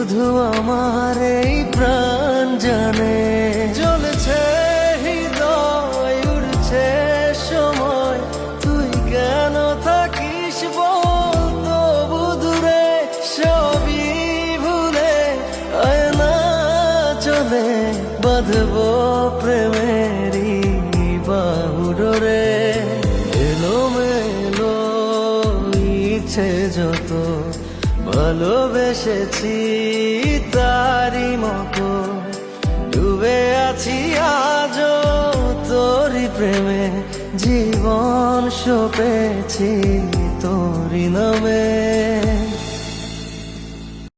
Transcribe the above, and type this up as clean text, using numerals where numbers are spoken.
শুধু আমার এই প্রাণ জানে, চলেছে হৃদয়, উড়ছে সময়, তুই কেন থাকিস বল তবু দূরে, সবই ভুলে আয়না চলে বাঁধবো প্রেমেরই বাহুডোরে। এলোমেলো ইচ্ছে যত ভালোবেসেছি তারি মতো, ডুবে আছি আজও তোরি প্রেমে, জীবন সপেছি তোরি নামে।